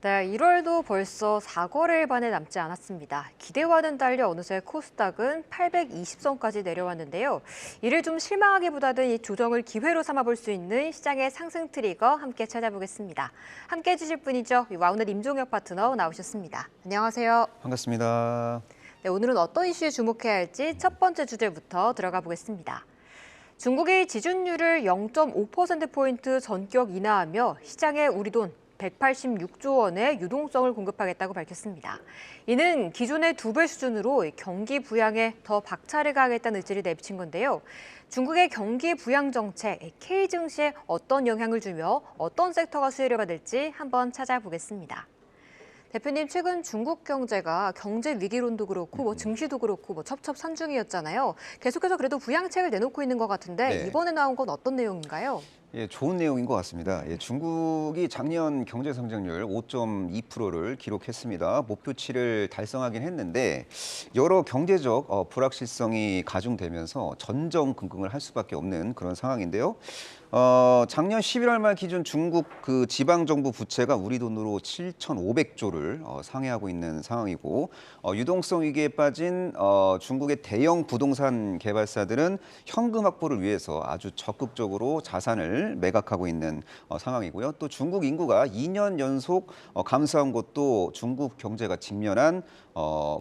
네, 1월도 벌써 4거래일 반에 남지 않았습니다. 기대와는 달리 어느새 코스닥은 820선까지 내려왔는데요. 이를 좀 실망하기보다는 이 조정을 기회로 삼아볼 수 있는 시장의 상승 트리거 함께 찾아보겠습니다. 함께 해주실 분이죠. 와우넷 임종혁 파트너 나오셨습니다. 안녕하세요. 반갑습니다. 네, 오늘은 어떤 이슈에 주목해야 할지 첫 번째 주제부터 들어가 보겠습니다. 중국이 지준율을 0.5%포인트 전격 인하하며 시장에 우리 돈 186조 원의 유동성을 공급하겠다고 밝혔습니다. 이는 기존의 2배 수준으로 경기 부양에 더 박차를 가하겠다는 의지를 내비친 건데요. 중국의 경기 부양 정책, K 증시에 어떤 영향을 주며 어떤 섹터가 수혜를 받을지 한번 찾아보겠습니다. 대표님, 최근 중국 경제가 경제 위기론도 그렇고 증시도 그렇고 첩첩산중이었잖아요. 계속해서 그래도 부양책을 내놓고 있는 것 같은데 네. 이번에 나온 건 어떤 내용인가요? 예, 좋은 내용인 것 같습니다. 예, 중국이 작년 경제 성장률 5.2%를 기록했습니다. 목표치를 달성하긴 했는데 여러 경제적 불확실성이 가중되면서 전전긍긍을 할 수밖에 없는 그런 상황인데요. 작년 11월 말 기준 중국 그 지방 정부 부채가 우리 돈으로 7,500조를 상회하고 있는 상황이고 유동성 위기에 빠진 중국의 대형 부동산 개발사들은 현금 확보를 위해서 아주 적극적으로 자산을 매각하고 있는 상황이고요. 또 중국 인구가 2년 연속 감소한 것도 중국 경제가 직면한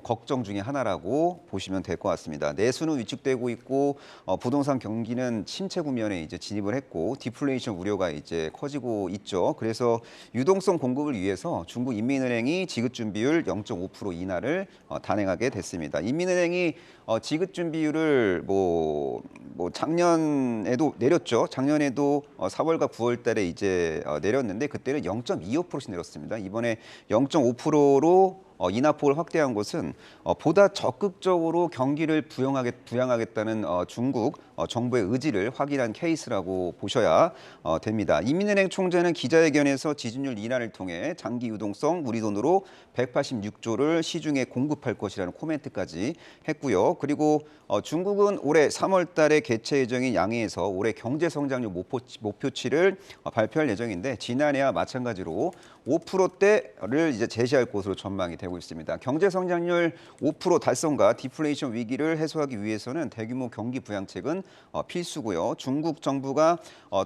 걱정 중에 하나라고 보시면 될 것 같습니다. 내수는 위축되고 있고 부동산 경기는 침체 국면에 이제 진입을 했고 디플레이션 우려가 이제 커지고 있죠. 그래서 유동성 공급을 위해서 중국 인민은행이 지급 준비율 0.5% 인하를 단행하게 됐습니다. 인민은행이 지급 준비율을 작년에도 내렸죠. 작년에도 4월과 9월 달에 이제 내렸는데 그때는 0.25%씩 내렸습니다. 이번에 0.5%로 인하폭을 확대한 것은 보다 적극적으로 경기를 부양하겠다는 중국 정부의 의지를 확인한 케이스라고 보셔야 됩니다. 이민은행 총재는 기자회견에서 지준율 인하를 통해 장기 유동성 우리 돈으로 186조를 시중에 공급할 것이라는 코멘트까지 했고요. 그리고 중국은 올해 3월 달에 개최 예정인 양회에서 올해 경제 성장률 목표치를 발표할 예정인데 지난해와 마찬가지로 5%대를 이제 제시할 것으로 전망이 되고 있습니다. 경제 성장률 5% 달성과 디플레이션 위기를 해소하기 위해서는 대규모 경기 부양책은 필수고요. 중국 정부가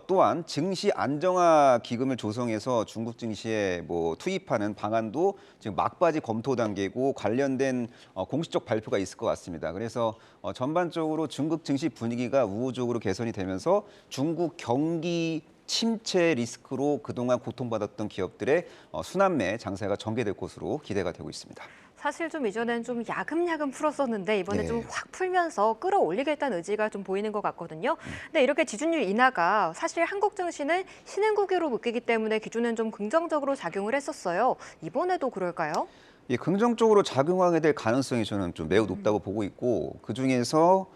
또한 증시 안정화 기금을 조성해서 중국 증시에 투입하는 방안도 지금 막바지 검토 단계고 관련된 공식적 발표가 있을 것 같습니다. 그래서 전반적으로 중국 증시 분위기가 우호적으로 개선이 되면서 중국 경기 침체 리스크로 그동안 고통받았던 기업들의 순환매 장세가 전개될 것으로 기대가 되고 있습니다. 사실 좀 이전엔 좀 야금야금 풀었었는데 이번에 네. 좀 확 풀면서 끌어올리겠다는 의지가 좀 보이는 것 같거든요. 근데 이렇게 지준율 인하가 사실 한국 증시는 신흥국으로 묶이기 때문에 기존엔 좀 긍정적으로 작용을 했었어요. 이번에도 그럴까요? 예, 긍정적으로 작용하게 될 가능성이 저는 좀 매우 높다고 보고 있고 그중에서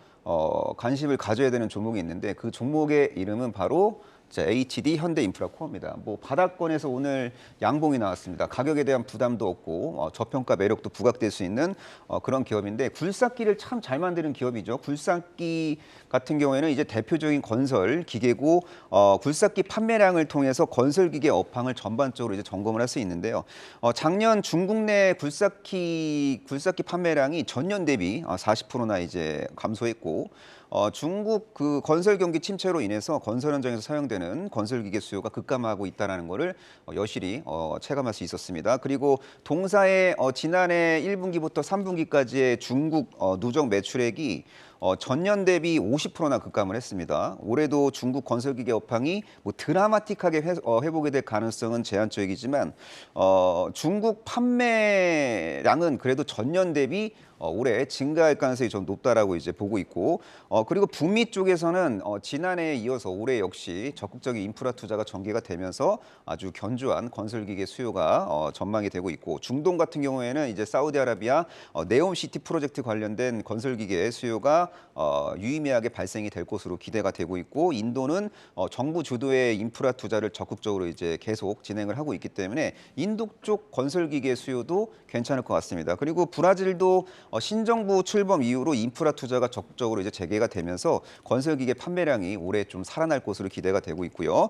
관심을 가져야 되는 종목이 있는데 그 종목의 이름은 바로 HD 현대인프라코어입니다. 바닥권에서 오늘 양봉이 나왔습니다. 가격에 대한 부담도 없고 저평가 매력도 부각될 수 있는 그런 기업인데 굴삭기를 참 잘 만드는 기업이죠. 굴삭기 같은 경우에는 이제 대표적인 건설 기계고 굴삭기 판매량을 통해서 건설 기계 업황을 전반적으로 이제 점검을 할 수 있는데요. 작년 중국 내 굴삭기 판매량이 전년 대비 40%나 이제 감소했고 중국 그 건설 경기 침체로 인해서 건설 현장에서 사용되는 건설 기계 수요가 급감하고 있다는 것을 여실히 체감할 수 있었습니다. 그리고 동사의 지난해 1분기부터 3분기까지의 중국 누적 매출액이 전년 대비 50%나 급감을 했습니다. 올해도 중국 건설기계 업황이 드라마틱하게 회복이 될 가능성은 제한적이지만 중국 판매량은 그래도 전년 대비 올해 증가할 가능성이 좀 높다라고 이제 보고 있고 그리고 북미 쪽에서는 지난해에 이어서 올해 역시 적극적인 인프라 투자가 전개가 되면서 아주 견조한 건설기계 수요가 전망이 되고 있고 중동 같은 경우에는 이제 사우디아라비아 네옴시티 프로젝트 관련된 건설기계 수요가 유의미하게 발생이 될 것으로 기대가 되고 있고 인도는 정부 주도의 인프라 투자를 적극적으로 이제 계속 진행을 하고 있기 때문에 인도 쪽 건설기계 수요도 괜찮을 것 같습니다. 그리고 브라질도 신정부 출범 이후로 인프라 투자가 적극적으로 이제 재개가 되면서 건설기계 판매량이 올해 좀 살아날 것으로 기대가 되고 있고요.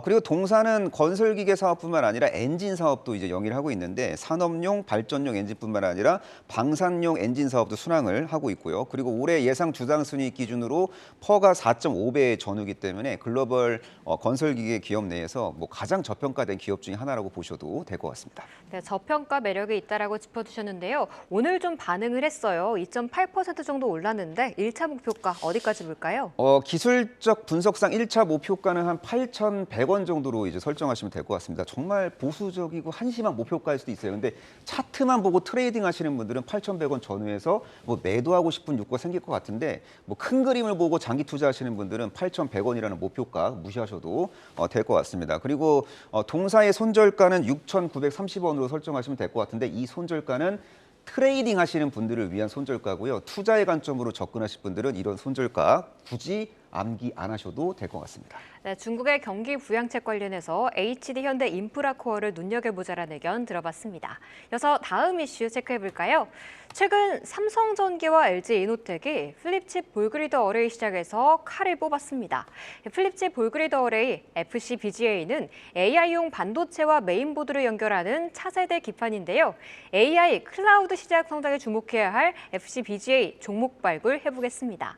그리고 동사는 건설기계 사업뿐만 아니라 엔진 사업도 이제 영위를 하고 있는데 산업용, 발전용 엔진뿐만 아니라 방산용 엔진 사업도 순항을 하고 있고요. 그리고 올해 예상 주당 순이익 기준으로 퍼가 4.5배의 전후기 때문에 글로벌 건설기계 기업 내에서 뭐 가장 저평가된 기업 중에 하나라고 보셔도 될 것 같습니다. 네, 저평가 매력이 있다라고 짚어주셨는데요. 오늘 좀 반응을 했어요. 2.8% 정도 올랐는데 1차 목표가 어디까지 볼까요? 기술적 분석상 1차 목표가는 한 8,100원 정도로 이제 설정하시면 될 것 같습니다. 정말 보수적이고 한심한 목표가일 수도 있어요. 근데 차트만 보고 트레이딩 하시는 분들은 8,100원 전후에서 뭐 매도하고 싶은 욕구가 생길 것 같은데 뭐 큰 그림을 보고 장기 투자하시는 분들은 8,100원이라는 목표가 무시하셔도 될 것 같습니다. 그리고 동사의 손절가는 6,930원으로 설정하시면 될 것 같은데 이 손절가는 트레이딩 하시는 분들을 위한 손절가고요. 투자의 관점으로 접근하실 분들은 이런 손절가 굳이 암기 안 하셔도 될 것 같습니다. 네, 중국의 경기 부양책 관련해서 HD 현대 인프라코어를 눈여겨보자라는 의견 들어봤습니다. 이어서 다음 이슈 체크해볼까요? 최근 삼성전기와 LG이노텍이 플립칩 볼그리드 어레이 시장에서 칼을 뽑았습니다. 플립칩 볼그리드 어레이 FCBGA는 AI용 반도체와 메인보드를 연결하는 차세대 기판인데요. AI 클라우드 시장 성장에 주목해야 할 FCBGA 종목 발굴해보겠습니다.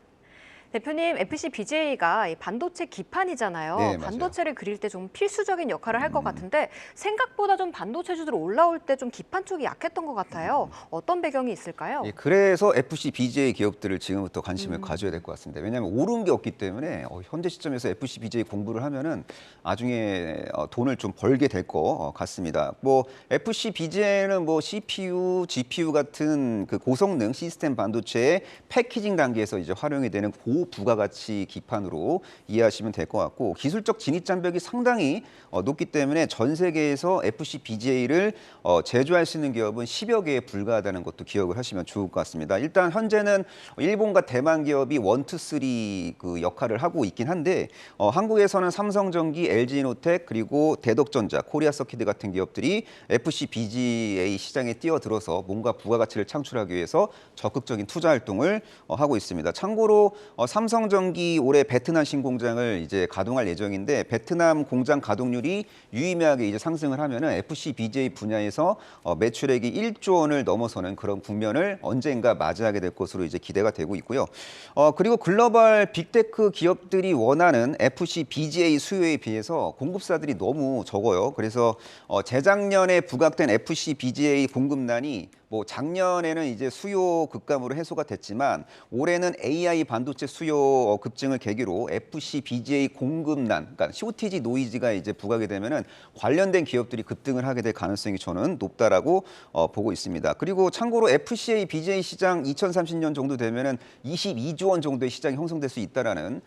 대표님, FCBGA가 반도체 기판이잖아요. 네, 맞아요. 반도체를 그릴 때 좀 필수적인 역할을 할 것 같은데 생각보다 좀 반도체주들 올라올 때 좀 기판 쪽이 약했던 것 같아요. 어떤 배경이 있을까요? 예, 그래서 FCBGA 기업들을 지금부터 관심을 가져야 될 것 같습니다. 왜냐하면 오른 게 없기 때문에 현재 시점에서 FCBGA 공부를 하면은 나중에 돈을 좀 벌게 될 것 같습니다. 뭐 FCBGA는 뭐 CPU, GPU 같은 그 고성능 시스템 반도체의 패키징 단계에서 이제 활용이 되는 고부가가치 기판으로 이해하시면 될 것 같고 기술적 진입 장벽이 상당히 높기 때문에 전 세계에서 FCBGA를 제조할 수 있는 기업은 10여 개에 불과하다는 것도 기억을 하시면 좋을 것 같습니다. 일단 현재는 일본과 대만 기업이 1, 2, 3 그 역할을 하고 있긴 한데 한국에서는 삼성전기, LG이노텍 그리고 대덕전자, 코리아서키드 같은 기업들이 FCBGA 시장에 뛰어들어서 뭔가 부가가치를 창출하기 위해서 적극적인 투자 활동을 하고 있습니다. 참고로 삼성전기 올해 베트남 신공장을 이제 가동할 예정인데 베트남 공장 가동률이 유의미하게 이제 상승을 하면은 FCBGA 분야에서 매출액이 1조 원을 넘어서는 그런 국면을 언젠가 맞이하게 될 것으로 이제 기대가 되고 있고요. 그리고 글로벌 빅테크 기업들이 원하는 FCBGA 수요에 비해서 공급사들이 너무 적어요. 그래서 재작년에 부각된 FCBGA 공급난이 뭐 작년에는 이제 수요 급감으로 해소가 됐지만 올해는 AI 반도체 수요 급증을 계기로 FCBGA 공급난, 그러니까 쇼티지 노이즈가 이제 부각이 되면은 관련된 기업들이 급등을 하게 될 가능성이 저는 높다라고 보고 있습니다. 그리고 참고로 FCBGA 시장 2030년 정도 되면은 22조 원 정도의 시장이 형성될 수 있다라는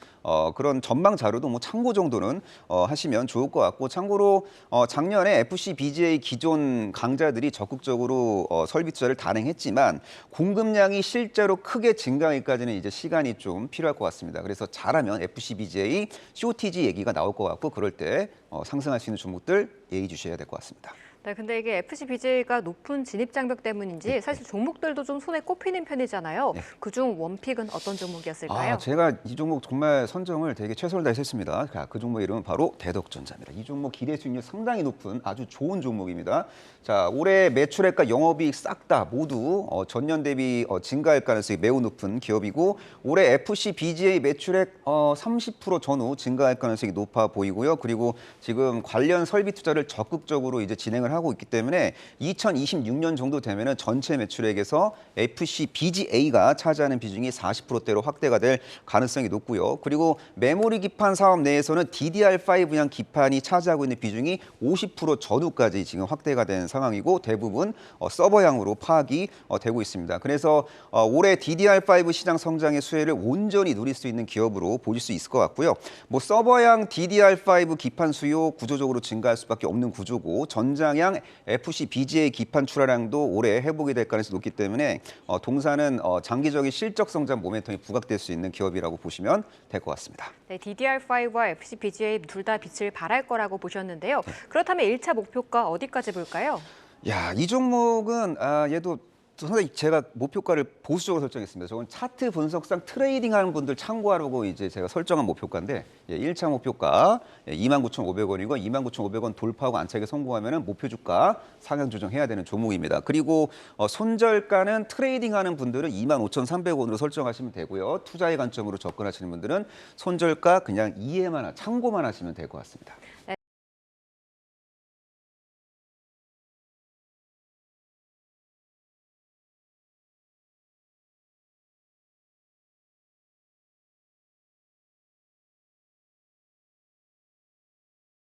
그런 전망 자료도 뭐 참고 정도는 하시면 좋을 것 같고 참고로 작년에 FCBGA 기존 강자들이 적극적으로 설비 투자를 단행했지만 공급량이 실제로 크게 증가하기까지는 이제 시간이 좀 필요할 것 같습니다. 그래서 잘하면 FCBGA 쇼티지 얘기가 나올 것 같고 그럴 때 상승할 수 있는 종목들 예의 주셔야 될 것 같습니다. 네, 근데 이게 FCBGA가 높은 진입 장벽 때문인지 사실 종목들도 좀 손에 꼽히는 편이잖아요. 네. 그중 원픽은 어떤 종목이었을까요? 제가 이 종목 정말 선정을 되게 최선을 다해서 했습니다. 그 종목 이름은 바로 대덕전자입니다. 이 종목 기대 수익률 상당히 높은 아주 좋은 종목입니다. 자, 올해 매출액과 영업이익 싹 다 모두 전년 대비 증가할 가능성이 매우 높은 기업이고 올해 FCBGA 매출액 30% 전후 증가할 가능성이 높아 보이고요. 그리고 지금 관련 설비 투자를 적극적으로 이제 진행을 하고 있기 때문에 2026년 정도 되면은 전체 매출액에서 FCBGA가 차지하는 비중이 40%대로 확대가 될 가능성이 높고요. 그리고 메모리 기판 사업 내에서는 DDR5형 기판이 차지하고 있는 비중이 50% 전후까지 지금 확대가 된 상황이고 대부분 서버향으로 파악이 되고 있습니다. 그래서 올해 DDR5 시장 성장의 수혜를 온전히 누릴 수 있는 기업으로 보실 수 있을 것 같고요. 뭐 서버향 DDR5 기판 수요 구조적으로 증가할 수밖에 없는 구조고 전장이 방향 FC BGA 기판 출하량도 올해 회복이 될 가능성이 높기 때문에 동사는 장기적인 실적 성장 모멘텀이 부각될 수 있는 기업이라고 보시면 될 것 같습니다. 네, DDR5와 FCBGA 둘 다 빛을 발할 거라고 보셨는데요. 그렇다면 1차 목표가 어디까지 볼까요? 야, 이 종목은 얘도 상당히 제가 목표가를 보수적으로 설정했습니다. 저건 차트 분석상 트레이딩하는 분들 참고하려고 이제 제가 설정한 목표가인데 1차 목표가 29,500원이고 29,500원 돌파하고 안착에 성공하면 목표 주가 상향 조정해야 되는 종목입니다. 그리고 손절가는 트레이딩하는 분들은 25,300원으로 설정하시면 되고요. 투자의 관점으로 접근하시는 분들은 손절가 그냥 이해만 참고만 하시면 될 것 같습니다. 네,